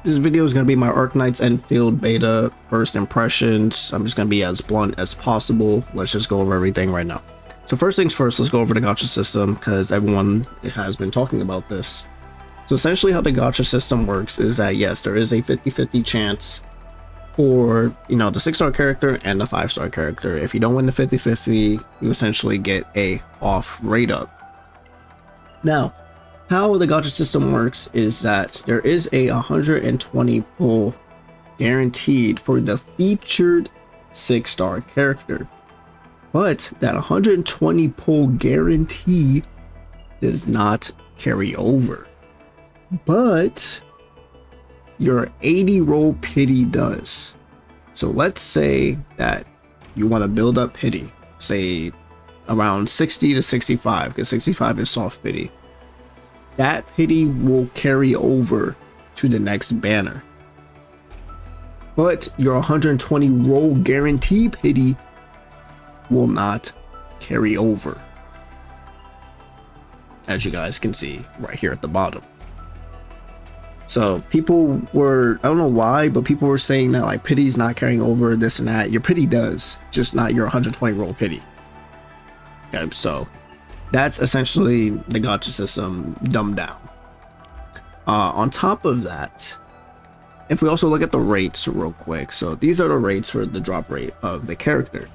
this video is going to be my ARKNIGHTS ENDFIELD beta first impressions. I'm just going to be as blunt as possible. Let's just go over everything right now. So first things first, let's go over the gacha system because everyone has been talking about this. So essentially how the gacha system works is that yes, there is a 50-50 chance for, the 6-star character and the 5-star character. If you don't win the 50-50, you essentially get a off rate up. Now, how the gacha system works is that there is a 120 pull guaranteed for the featured 6-star character, but that 120 pull guarantee does not carry over, but your 80 roll pity does. So let's say that you want to build up pity, say around 60 to 65, because 65 is soft pity. That pity will carry over to the next banner, but your 120 roll guarantee pity will not carry over, as you guys can see right here at the bottom. So people were, I don't know why, but people were saying that like pity's not carrying over, this and that. Your pity does, just not your 120 roll pity. Okay, so that's essentially the gacha system dumbed down. On top of that, if we also look at the rates real quick, so these are the rates for the drop rate of the character.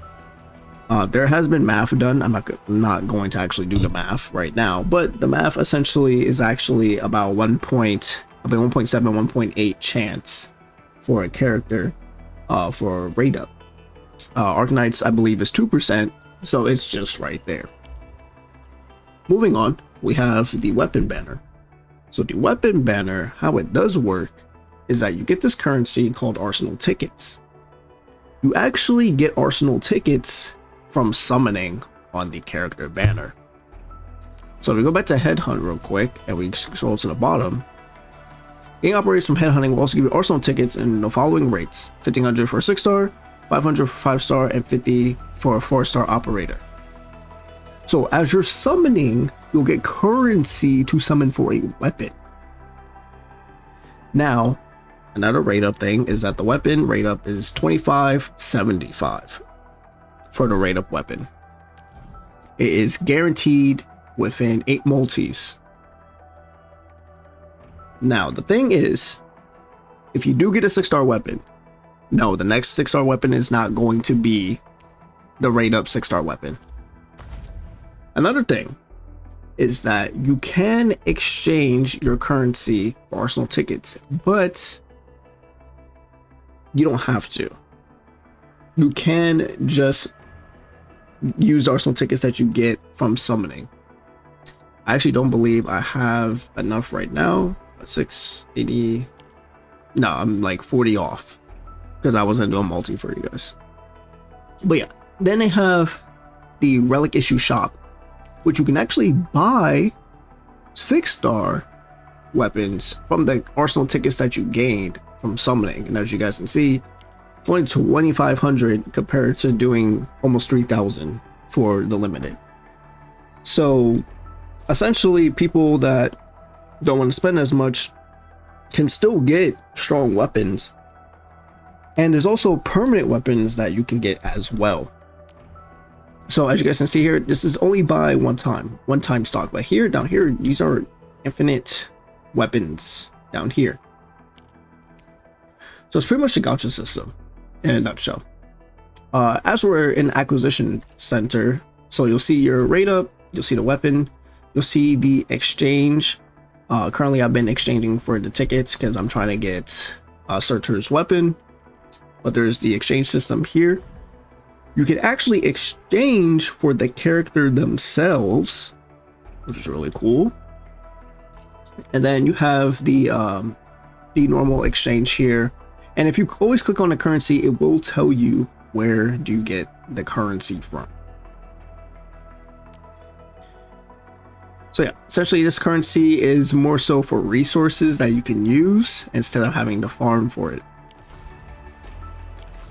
There has been math done. I'm not going to actually do the math right now, but the math essentially is actually about 1.7, 1.8 chance for a character for rate up. ARKNIGHTS, I believe, is 2%, so it's just right there. Moving on, we have the weapon banner. So the weapon banner, how it does work is that you get this currency called Arsenal tickets. You actually get Arsenal tickets from summoning on the character banner. So if we go back to headhunt real quick and we scroll to the bottom, game operates from headhunting will also give you Arsenal tickets in the following rates: 1500 for a 6-star, 500 for 5-star, and 50 for a 4-star operator. So as you're summoning, you'll get currency to summon for a weapon. Now, another rate up thing is that the weapon rate up is 25.75 for the rate up weapon. It is guaranteed within 8 multis. Now, the thing is, if you do get a 6-star weapon, no, the next 6-star weapon is not going to be the rate up 6-star weapon. Another thing is that you can exchange your currency for Arsenal tickets, but you don't have to. You can just use Arsenal tickets that you get from summoning. I actually don't believe I have enough right now. 680. No, I'm like 40 off because I wasn't doing multi for you guys. But yeah, then they have the relic issue shop, which you can actually buy 6-star weapons from the Arsenal tickets that you gained from summoning. And as you guys can see, only 2,500 compared to doing almost 3,000 for the limited. So essentially, people that don't want to spend as much can still get strong weapons. And there's also permanent weapons that you can get as well. So as you guys can see here, this is only by one time stock, but here, down here, these are infinite weapons down here. So it's pretty much the gacha system in a nutshell. As we're in acquisition center, so you'll see your rate up, you'll see the weapon, you'll see the exchange. Currently I've been exchanging for the tickets because I'm trying to get Surtur's weapon, but there's the exchange system here. You can actually exchange for the character themselves, which is really cool. And then you have the normal exchange here. And if you always click on the currency, it will tell you where do you get the currency from. So yeah, essentially this currency is more so for resources that you can use instead of having to farm for it.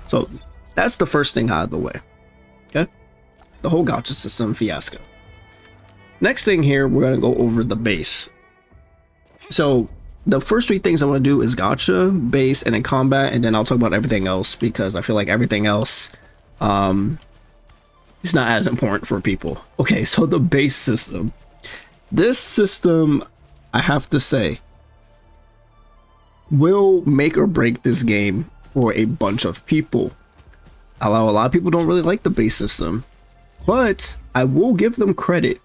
So that's the first thing out of the way. Okay, the whole gacha system fiasco. Next thing here, we're going to go over the base. So the first three things I want to do is gacha, base, and then combat, and then I'll talk about everything else because I feel like everything else is not as important for people. Okay, so the base system. This system, I have to say, will make or break this game for a bunch of people. Although a lot of people don't really like the base system, but I will give them credit.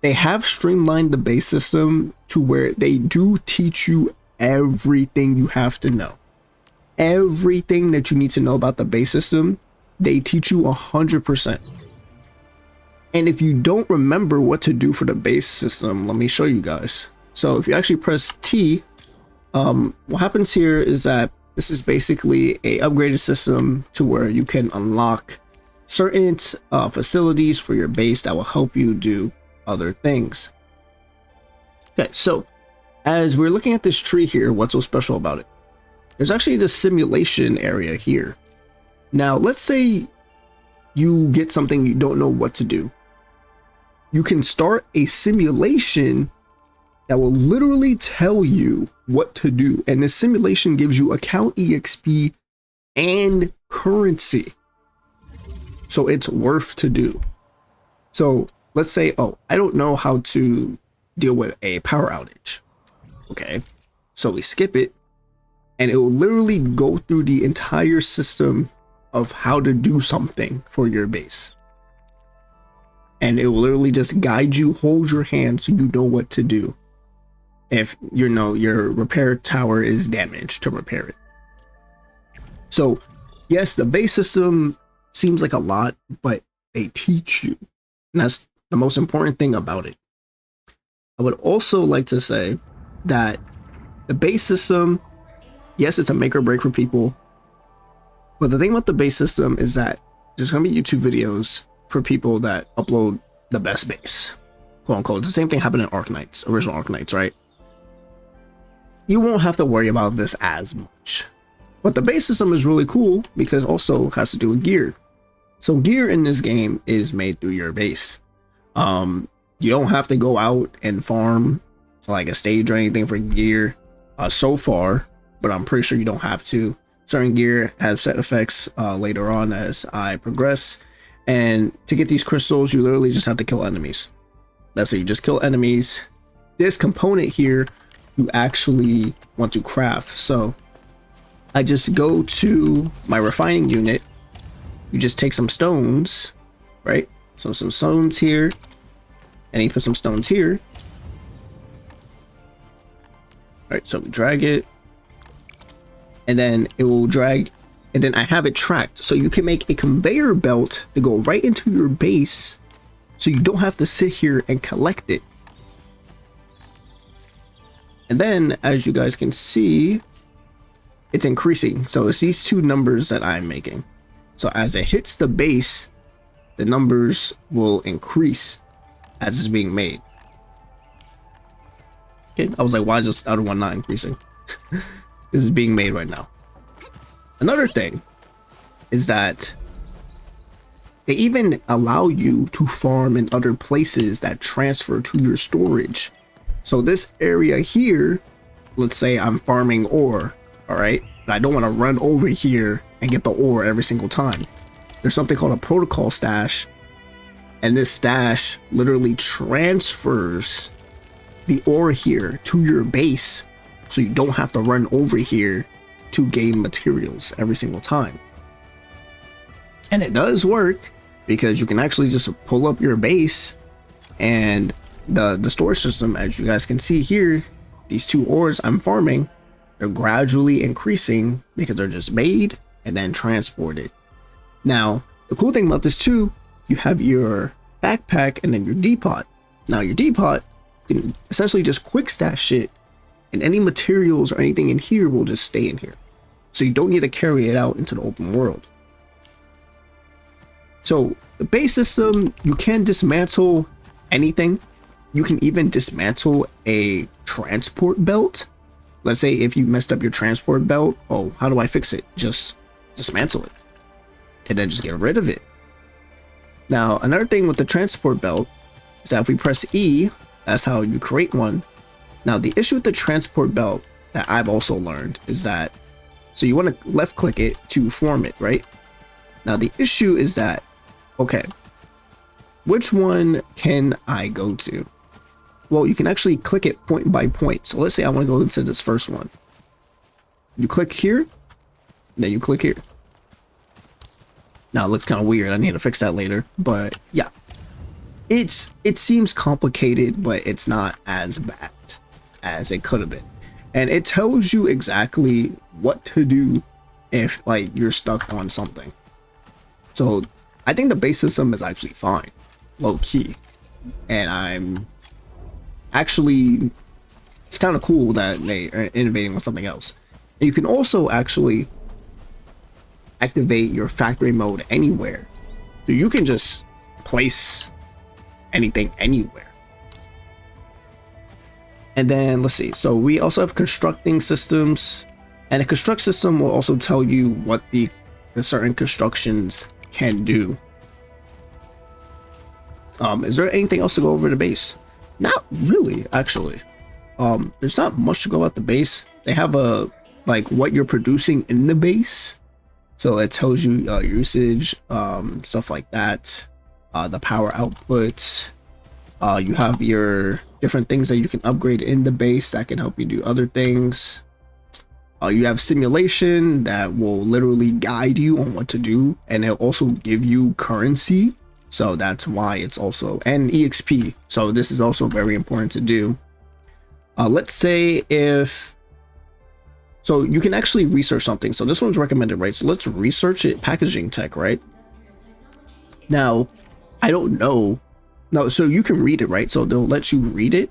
They have streamlined the base system to where they do teach you everything you have to know. Everything that you need to know about the base system, they teach you 100%. And if you don't remember what to do for the base system, let me show you guys. So if you actually press T, what happens here is that this is basically a upgraded system to where you can unlock certain facilities for your base that will help you do other things. Okay, so as we're looking at this tree here, what's so special about it? There's actually the simulation area here. Now, let's say you get something you don't know what to do. You can start a simulation that will literally tell you what to do. And this simulation gives you account EXP and currency. So it's worth to do. So let's say, oh, I don't know how to deal with a power outage. Okay, so we skip it and it will literally go through the entire system of how to do something for your base. And it will literally just guide you, hold your hand so you know what to do. If you know your repair tower is damaged, to repair it. So yes, the base system seems like a lot, but they teach you. And that's the most important thing about it. I would also like to say that the base system, yes, it's a make or break for people. But the thing about the base system is that there's going to be YouTube videos for people that upload the best base, quote unquote. It's the same thing happened in ARKNIGHTS, original ARKNIGHTS, right? You won't have to worry about this as much. But the base system is really cool because it also has to do with gear. So gear in this game is made through your base. You don't have to go out and farm like a stage or anything for gear so far, but I'm pretty sure you don't have to. Certain gear have set effects later on as I progress. And to get these crystals, you literally just have to kill enemies. That's it, you just kill enemies. This component here, you actually want to craft. So I just go to my refining unit. You just take some stones, right? So some stones here, and you put some stones here. All right, so we drag it, and then it will drag, and then I have it tracked. So you can make a conveyor belt to go right into your base, so you don't have to sit here and collect it. And then, as you guys can see, it's increasing. So it's these two numbers that I'm making. So as it hits the base, the numbers will increase as it's being made. Okay, I was like, why is this other one not increasing? This is being made right now. Another thing is that they even allow you to farm in other places that transfer to your storage. So this area here, let's say I'm farming ore, all right? But I don't want to run over here and get the ore every single time. There's something called a protocol stash, and this stash literally transfers the ore here to your base, so you don't have to run over here to gain materials every single time. And it does work because you can actually just pull up your base, and the storage system, as you guys can see here, these two ores I'm farming, they're gradually increasing because they're just made and then transported. Now, the cool thing about this too, you have your backpack and then your depot. Now your depot can essentially just quick stash shit, and any materials or anything in here will just stay in here. So you don't need to carry it out into the open world. So the base system, you can dismantle anything. You can even dismantle a transport belt. Let's say if you messed up your transport belt, oh, how do I fix it? Just dismantle it and then just get rid of it. Now, another thing with the transport belt is that if we press E, that's how you create one. Now the issue with the transport belt that I've also learned is that, so you want to left click it to form it, right? Now the issue is that, okay, which one can I go to? Well, you can actually click it point by point. So let's say I want to go into this first one. You click here, then you click here. Now it looks kind of weird. I need to fix that later, but yeah, it seems complicated, but it's not as bad as it could have been. And it tells you exactly what to do if like you're stuck on something. So I think the base system is actually fine, low key. And I'm actually, it's kind of cool that they are innovating on something else. And you can also actually activate your factory mode anywhere. So you can just place anything anywhere. And then let's see, so we also have constructing systems, and a construct system will also tell you what the certain constructions can do. Is there anything else to go over the base? Not really, actually. There's not much to go about the base. They have a like what you're producing in the base, so it tells you usage, stuff like that, the power output. You have your different things that you can upgrade in the base that can help you do other things. You have simulation that will literally guide you on what to do, and it'll also give you currency. So that's why it's also, and EXP. So this is also very important to do. Let's say if, so you can actually research something. So this one's recommended, right? So let's research it, packaging tech, right? Now, I don't know. No, so you can read it, right? So they'll let you read it.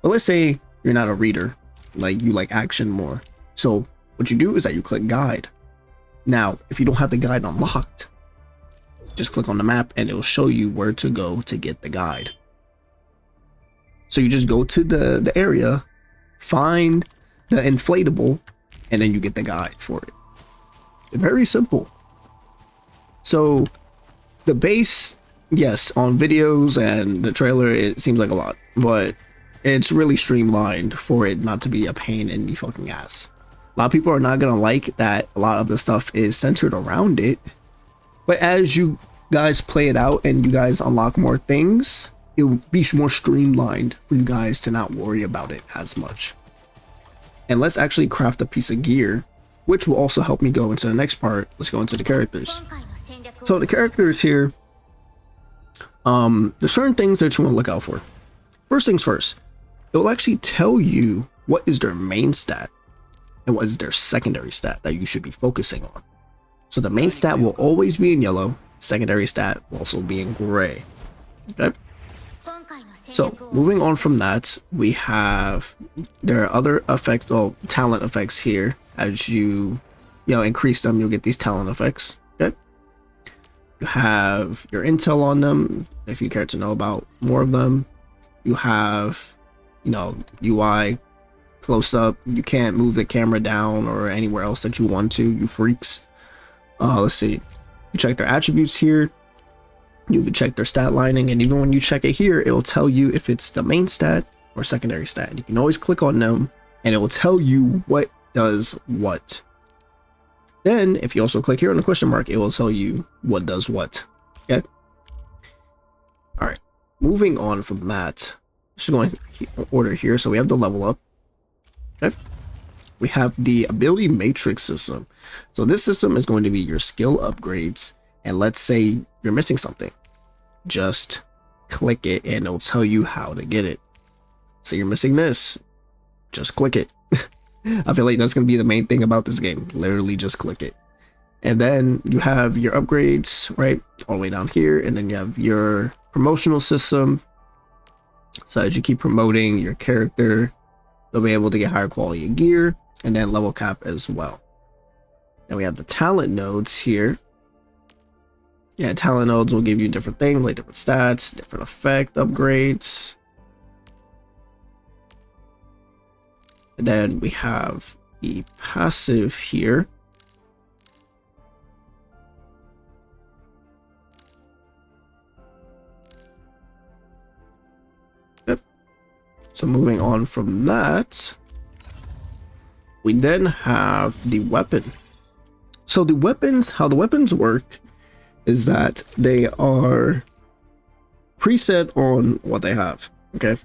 But let's say you're not a reader, like you like action more. So what you do is that you click guide. Now, if you don't have the guide unlocked, just click on the map and it'll show you where to go to get the guide. So you just go to the area, find the inflatable, and then you get the guide for it. Very simple. So the base, yes, on videos and the trailer, it seems like a lot, but it's really streamlined for it not to be a pain in the fucking ass. A lot of people are not gonna like that a lot of the stuff is centered around it, but as you guys play it out and you guys unlock more things, it will be more streamlined for you guys to not worry about it as much. And let's actually craft a piece of gear, which will also help me go into the next part. Let's go into the characters. So the characters here, there's certain things that you want to look out for. First things first, it will actually tell you what is their main stat and what is their secondary stat that you should be focusing on. So the main stat will always be in yellow, secondary stat will also be in gray. Okay. So moving on from that, we have, there are other effects, well, talent effects here. As you increase them, you'll get these talent effects. Okay. You have your intel on them if you care to know about more of them. You have, UI close up. You can't move the camera down or anywhere else that you want to, you freaks. Let's see. You check their attributes here. You can check their stat lining, and even when you check it here, it will tell you if it's the main stat or secondary stat. You can always click on them and it will tell you what does what. Then if you also click here on the question mark, it will tell you what does what. Okay. All right. Moving on from that, just going in order here. So we have the level up. Okay. We have the ability matrix system. So this system is going to be your skill upgrades. And let's say you're missing something, just click it and it'll tell you how to get it. So you're missing this, just click it. I feel like that's going to be the main thing about this game. Literally just click it. And then you have your upgrades, right? All the way down here. And then you have your promotional system. So as you keep promoting your character, they'll be able to get higher quality gear, and then level cap as well. Then we have the talent nodes here. Yeah, talent nodes will give you different things, like different stats, different effect upgrades. And then we have the passive here. Yep. So moving on from that, we then have the weapon. So the weapons, how the weapons work is that they are preset on what they have. Okay,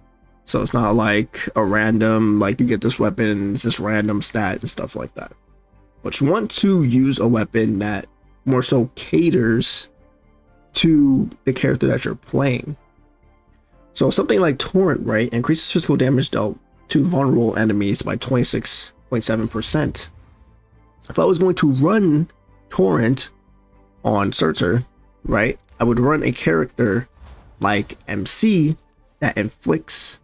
so it's not like a random, like you get this weapon, it's this random stat and stuff like that. But you want to use a weapon that more so caters to the character that you're playing. So something like Torrent, right, increases physical damage dealt to vulnerable enemies by 26.7%. If I was going to run Torrent on Surtur, right, I would run a character like MC that inflicts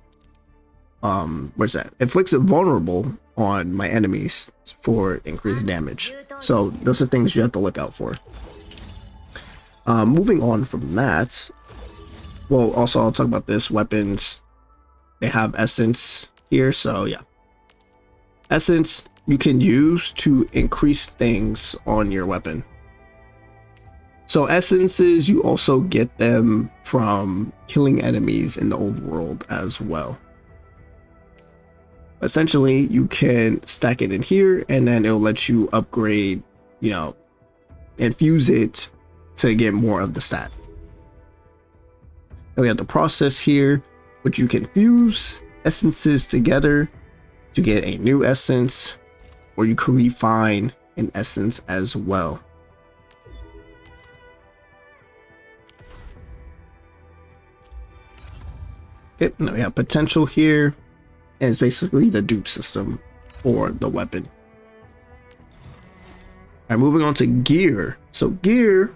inflicts a vulnerable on my enemies for increased damage. So those are things you have to look out for. Moving on from that, well, also I'll talk about this. Weapons, they have essence here, so yeah, essence you can use to increase things on your weapon. So essences, you also get them from killing enemies in the overworld as well. Essentially, you can stack it in here and then it'll let you upgrade, you know, infuse it to get more of the stat. Then we have the process here, which you can fuse essences together to get a new essence, or you can refine an essence as well. Okay, now we have potential here, and it's basically the dupe system for the weapon. All right, moving on to gear. So gear,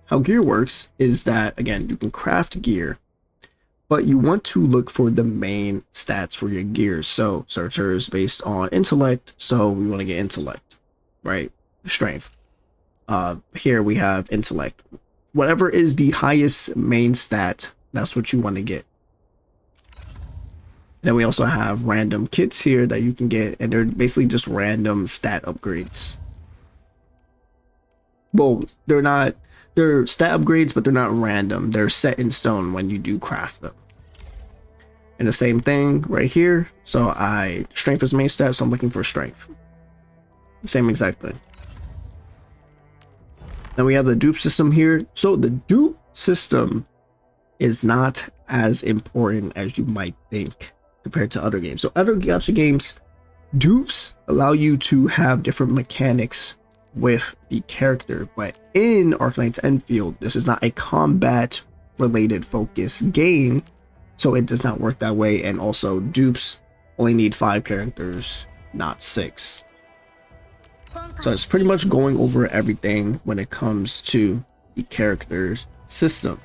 how gear works is that, again, you can craft gear, but you want to look for the main stats for your gears. So Surtur is based on intellect, so we want to get intellect, right? Strength. Here we have intellect. Whatever is the highest main stat, that's what you want to get. Then we also have random kits here that you can get, and they're basically just random stat upgrades. Well, they're stat upgrades, but they're not random. They're set in stone when you do craft them. And the same thing right here. So strength is main stat, so I'm looking for strength. Same exact thing. Then we have the dupe system here. So the dupe system is not as important as you might think compared to other games. So other gacha games, dupes allow you to have different mechanics with the character, but in ARKNIGHTS ENDFIELD, this is not a combat related focus game, so it does not work that way. And also dupes only need 5 characters, not 6. So it's pretty much going over everything when it comes to the characters system.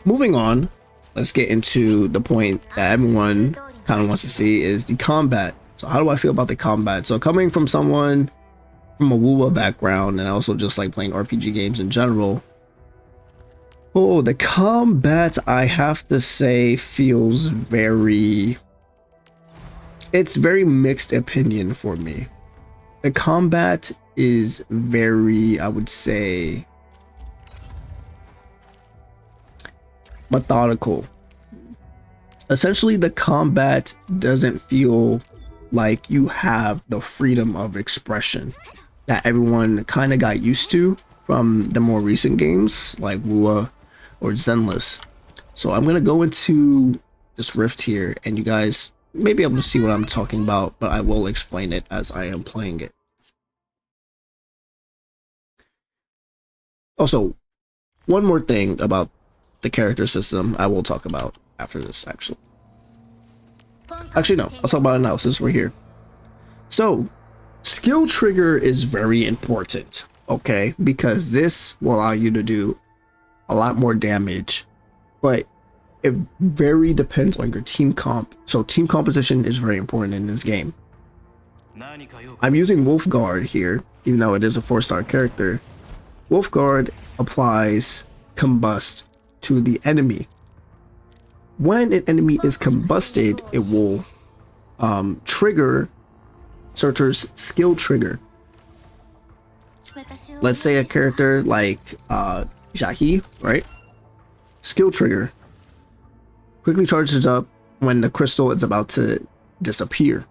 Moving on, let's get into the point that everyone kind of wants to see, is the combat. So how do I feel about the combat? So coming from someone from a WoWa background, and also just like playing RPG games in general, the combat, I have to say, feels it's very mixed opinion for me. The combat is very, I would say, methodical. Essentially, the combat doesn't feel like you have the freedom of expression that everyone kind of got used to from the more recent games like WoWa or Zenless. So I'm going to go into this rift here, and you guys may be able to see what I'm talking about, but I will explain it as I am playing it. Also, one more thing about the character system I will talk about after this, actually no, I'll talk about it now since we're here. So skill trigger is very important, okay, because this will allow you to do a lot more damage, but it very depends on your team comp. So team composition is very important in this game. I'm using Wolfguard here, even though it is a 4-star character. Wolfguard applies combust to the enemy. When an enemy is combusted, it will trigger Surtur's skill trigger. Let's say a character like Jahi, right? Skill trigger. quickly charges up when the crystal is about to disappear.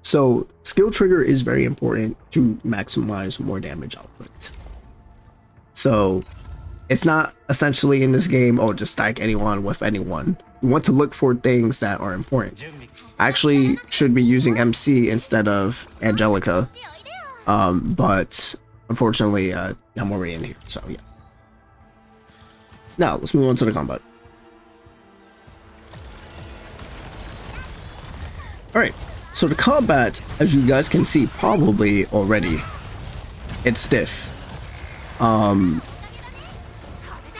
So skill trigger is very important to maximize more damage output. So it's not essentially in this game, oh, just stack anyone with anyone. You want to look for things that are important. I actually should be using MC instead of Angelica, but unfortunately I'm already in here, so yeah. Now let's move on to the combat. Alright, so the combat, as you guys can see probably already, it's stiff.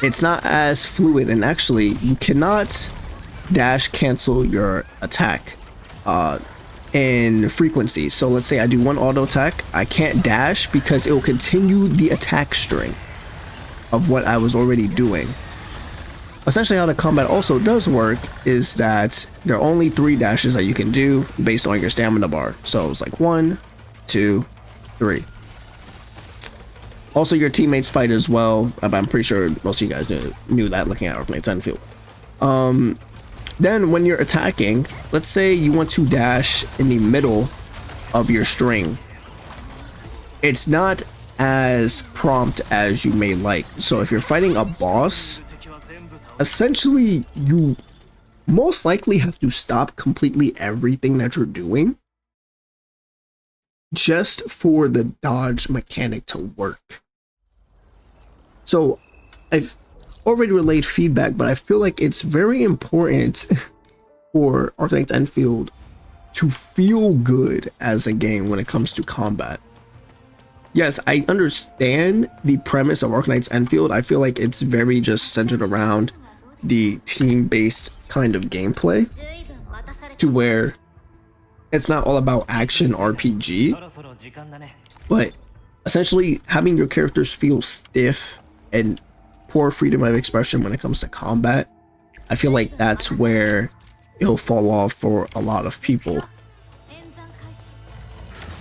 It's not as fluid, and actually you cannot dash cancel your attack in frequency. So let's say I do one auto attack, I can't dash because it will continue the attack string of what I was already doing. Essentially how the combat also does work is that there are only 3 dashes that you can do based on your stamina bar. So it's like 1, 2, 3. Also your teammates fight as well, but I'm pretty sure most of you guys knew that looking at ARKNIGHTS ENDFIELD. Then when you're attacking, let's say you want to dash in the middle of your string. It's not as prompt as you may like. So if you're fighting a boss, essentially you most likely have to stop completely everything that you're doing just for the dodge mechanic to work. So I've already relayed feedback, but I feel like it's very important for ARKNIGHTS ENDFIELD to feel good as a game when it comes to combat. Yes, I understand the premise of ARKNIGHTS ENDFIELD. I feel like it's very just centered around the team-based kind of gameplay, to where it's not all about action RPG, but essentially having your characters feel stiff and poor freedom of expression when it comes to combat. I feel like that's where it'll fall off for a lot of people.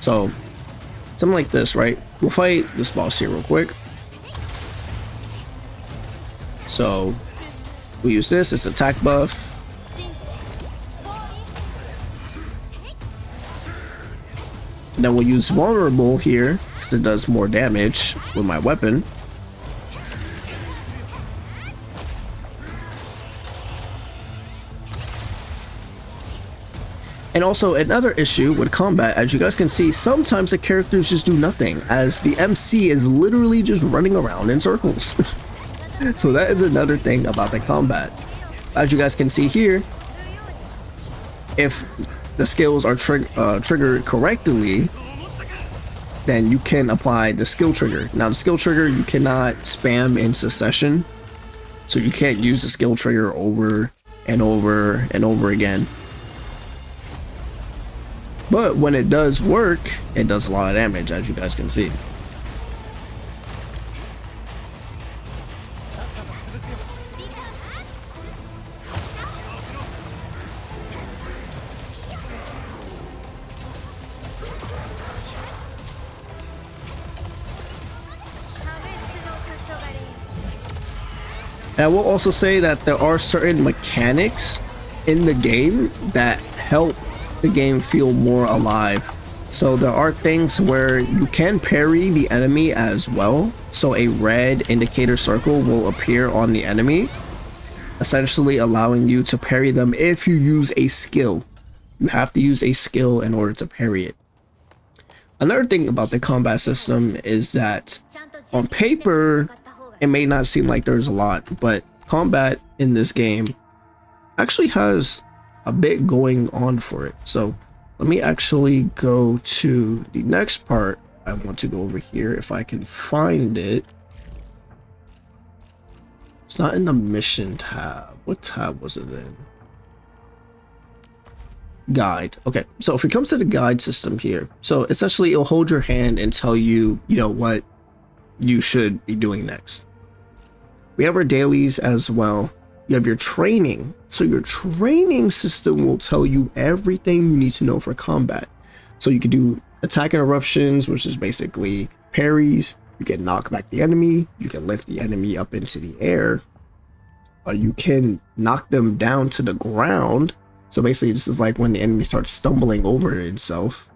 So something like this, right? We'll fight this boss here real quick. So we use this, it's attack buff. Then we'll use vulnerable here because it does more damage with my weapon. And also another issue with combat, as you guys can see, sometimes the characters just do nothing, as the MC is literally just running around in circles. So that is another thing about the combat. As you guys can see here, if the skills are triggered correctly, then you can apply the skill trigger. Now the skill trigger you cannot spam in succession, so you can't use the skill trigger over and over and over again. But when it does work, it does a lot of damage, as you guys can see. And I will also say that there are certain mechanics in the game that help the game feel more alive. So there are things where you can parry the enemy as well. So a red indicator circle will appear on the enemy, essentially allowing you to parry them if you use a skill. You have to use a skill in order to parry it. Another thing about the combat system is that on paper, it may not seem like there's a lot, but combat in this game actually has a bit going on for it. So let me actually go to the next part. I want to go over here if I can find it. It's not in the mission tab. What tab was it in? Guide. Okay, so if it comes to the guide system here, so essentially it'll hold your hand and tell you, you know, what you should be doing next. We have our dailies as well. You have your training. So your training system will tell you everything you need to know for combat. So you can do attack interruptions, which is basically parries. You can knock back the enemy. You can lift the enemy up into the air. you can knock them down to the ground. So basically this is like when the enemy starts stumbling over itself.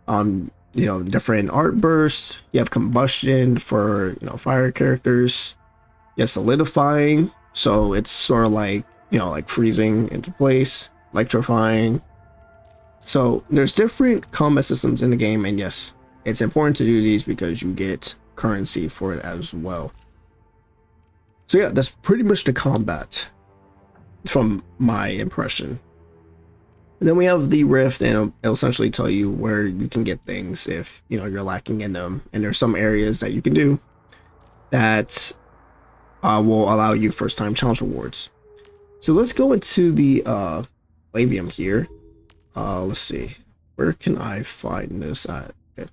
You know, different art bursts. You have combustion for, you know, fire characters. You have solidifying, so it's sort of like, you know, like freezing into place. Electrifying. So there's different combat systems in the game, and yes, it's important to do these because you get currency for it as well. So yeah, that's pretty much the combat from my impression. And then we have the rift, and it'll essentially tell you where you can get things if, you know, you're lacking in them. And there's some areas that you can do that will allow you first time challenge rewards. So let's go into the Aetherium here. Let's see, where can I find this at? Okay,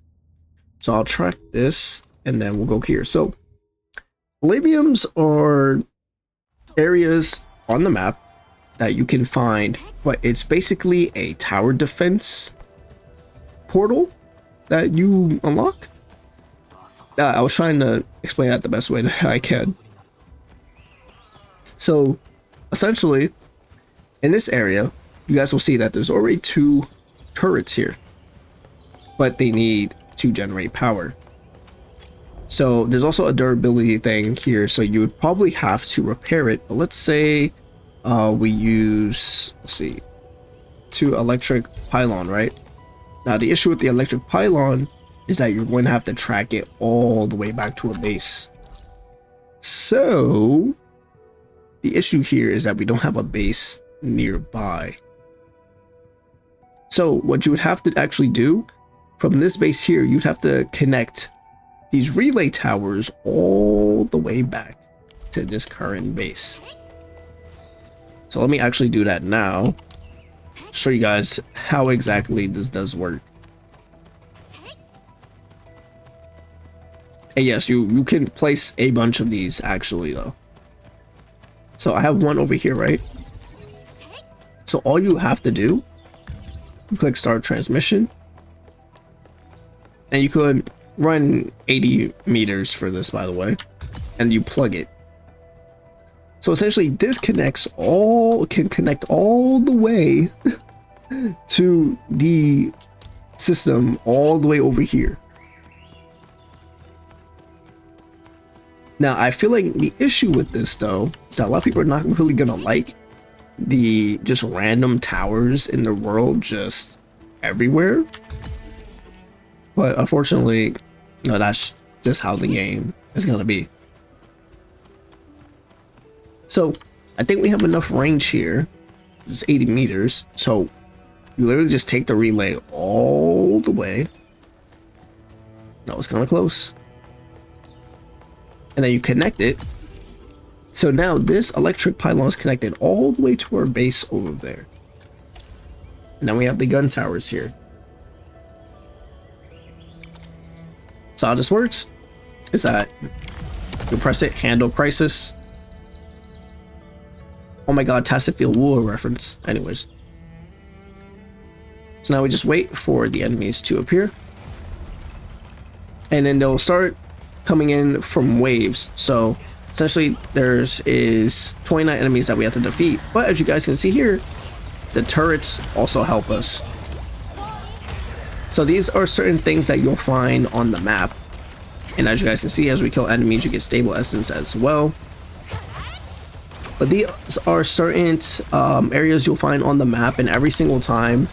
so I'll track this and then we'll go here. So Aetheriums are areas on the map that you can find, but it's basically a tower defense portal that you unlock. I was trying to explain that the best way that I can. So essentially in this area, you guys will see that there's already 2 turrets here, but they need to generate power. So there's also a durability thing here, so you would probably have to repair it. But let's say we use, let's see, 2 electric pylon, right? Now the issue with the electric pylon is that you're going to have to track it all the way back to a base. So the issue here is that we don't have a base nearby. So what you would have to actually do from this base here, you'd have to connect these relay towers all the way back to this current base. So let me actually do that now, show you guys how exactly this does work. And yes, you can place a bunch of these actually though. So I have one over here, right? So all you have to do, you click start transmission, and you could run 80 meters for this, by the way, and you plug it. So essentially this can connect all the way to the system all the way over here. Now I feel like the issue with this though is that a lot of people are not really gonna like the just random towers in the world just everywhere, but unfortunately, no, that's just how the game is gonna be. So I think we have enough range here. It's 80 meters, so you literally just take the relay all the way. No, it's kind of close, and then you connect it. So now this electric pylon is connected all the way to our base over there. And then we have the gun towers here. So how this works is that you press it, handle crisis. Oh my god, Tacit Field War reference. Anyways. So now we just wait for the enemies to appear. And then they'll start coming in from waves. So essentially, is 29 enemies that we have to defeat. But as you guys can see here, the turrets also help us. So these are certain things that you'll find on the map. And as you guys can see, as we kill enemies, you get stable essence as well. But these are certain areas you'll find on the map, and every single time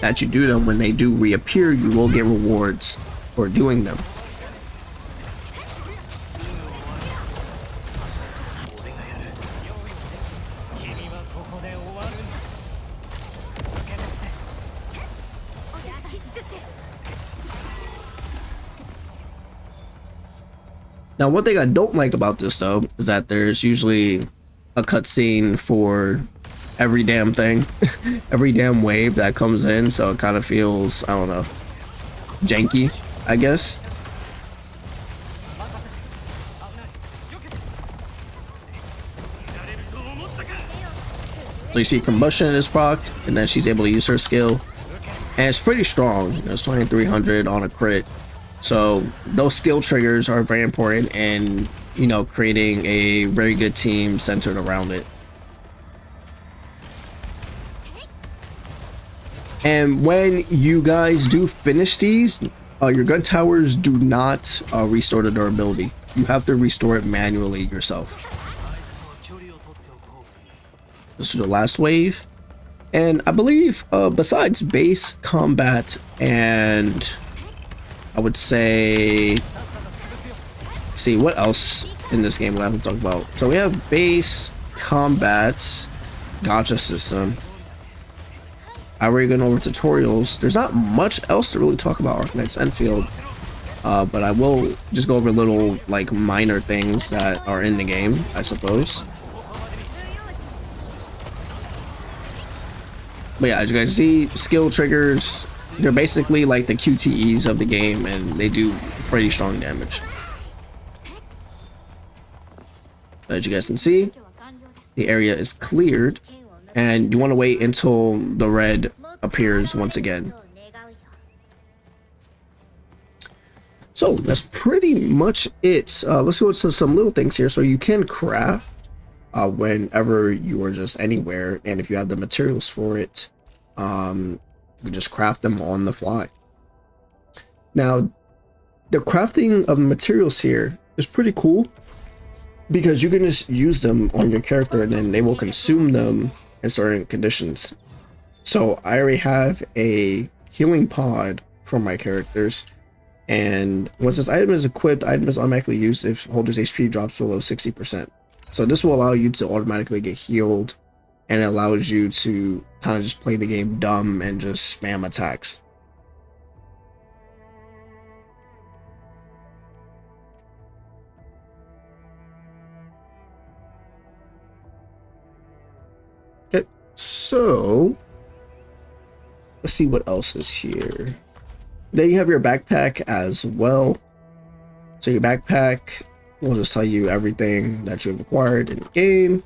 that you do them, when they do reappear, you will get rewards for doing them. Now, one thing I don't like about this though is that there's usually a cutscene for every damn thing, every damn wave that comes in, so it kind of feels, I don't know, janky, I guess. So you see combustion is procced, and then she's able to use her skill, and it's pretty strong. It's 2300 on a crit. So those skill triggers are very important, and you know, creating a very good team centered around it. And when you guys do finish these, your gun towers do not restore the durability. You have to restore it manually yourself. This is the last wave. And I believe besides base combat and I would say, see what else in this game would I have to talk about. So we have base combat, Gacha System. I already gone over tutorials. There's not much else to really talk about ARKNIGHTS ENDFIELD, but I will just go over little like minor things that are in the game, I suppose. But yeah, as you guys see, skill triggers, they're basically like the QTEs of the game, and they do pretty strong damage. As you guys can see, the area is cleared, and you want to wait until the red appears once again. So that's pretty much it. Let's go to some little things here. So you can craft whenever you are just anywhere, and if you have the materials for it, you just craft them on the fly. Now, the crafting of materials here is pretty cool because you can just use them on your character and then they will consume them in certain conditions. So I already have a healing pod for my characters, and once this item is equipped, the item is automatically used if holder's HP drops below 60%. So this will allow you to automatically get healed, and it allows you to kind of just play the game dumb and just spam attacks. Okay, so let's see what else is here. Then you have your backpack as well. So your backpack will just tell you everything that you've acquired in the game.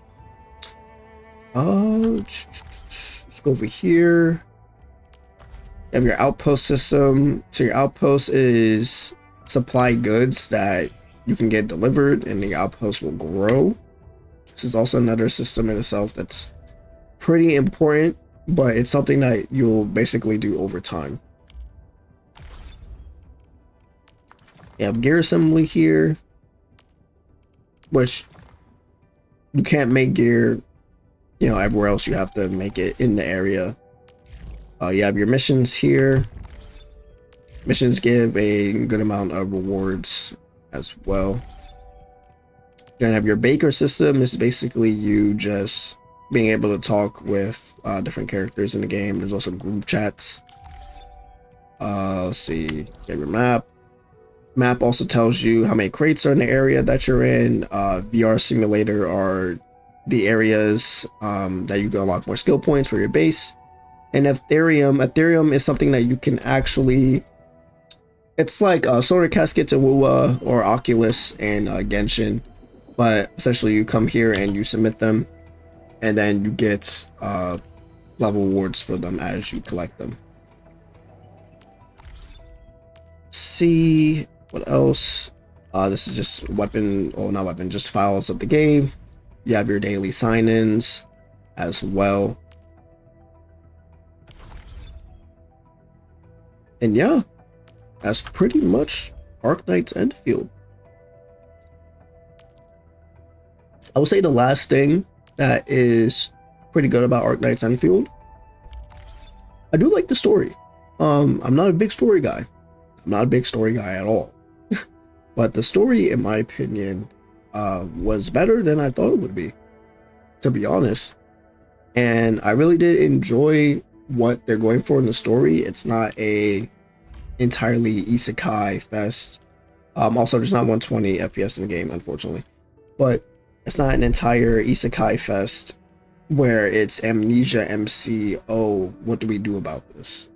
Let's go over here. You have your outpost system. So your outpost is supply goods that you can get delivered, and the outpost will grow. This is also another system in itself that's pretty important, but it's something that you'll basically do over time. You have gear assembly here, which you can't make gear, you know, everywhere else. You have to make it in the area. You have your missions here. Missions give a good amount of rewards as well. You're gonna have your baker system. This is basically you just being able to talk with different characters in the game. There's also group chats. Let's see, you have your map. Map also tells you how many crates are in the area that you're in. VR simulator are the areas that you can unlock more skill points for your base. And Aetherium is something that you can actually, it's like solar caskets and WoA or Oculus and Genshin, but essentially you come here and you submit them, and then you get level rewards for them as you collect them. See what else. This is just weapon, or not weapon, just files of the game. You have your daily sign-ins as well. And yeah, that's pretty much ARKNIGHTS ENDFIELD. I would say the last thing that is pretty good about ARKNIGHTS ENDFIELD, I do like the story. I'm not a big story guy. I'm not a big story guy at all. But the story, in my opinion, was better than I thought it would be, to be honest. And I really did enjoy what they're going for in the story. It's not a entirely isekai fest. Also, there's not 120 FPS in the game, unfortunately. But it's not an entire isekai fest where it's amnesia MC, oh, what do we do about this?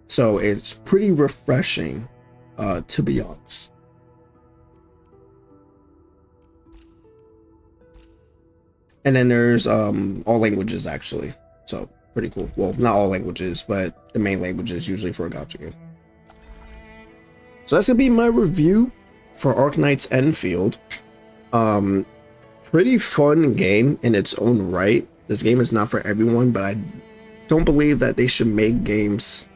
So it's pretty refreshing, to be honest. And then there's all languages, actually. So pretty cool. Well, not all languages, but the main languages usually for a gacha game. So that's gonna be my review for ARKNIGHTS ENDFIELD. Pretty fun game in its own right. This game is not for everyone, but I don't believe that they should make games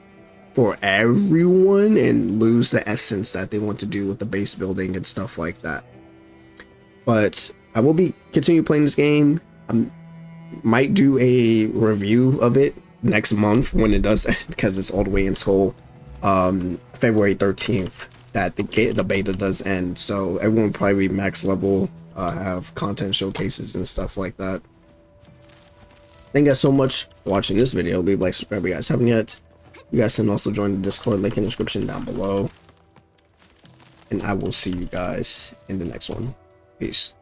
for everyone and lose the essence that they want to do with the base building and stuff like that. But I will be continue playing this game. I might do a review of it next month when it does end, because it's all the way until February 13th that the beta does end. So everyone will probably be max level, have content showcases and stuff like that. Thank you guys so much for watching this video. Leave a like, subscribe if you guys haven't yet. You guys can also join the Discord, link in the description down below. And I will see you guys in the next one. Peace.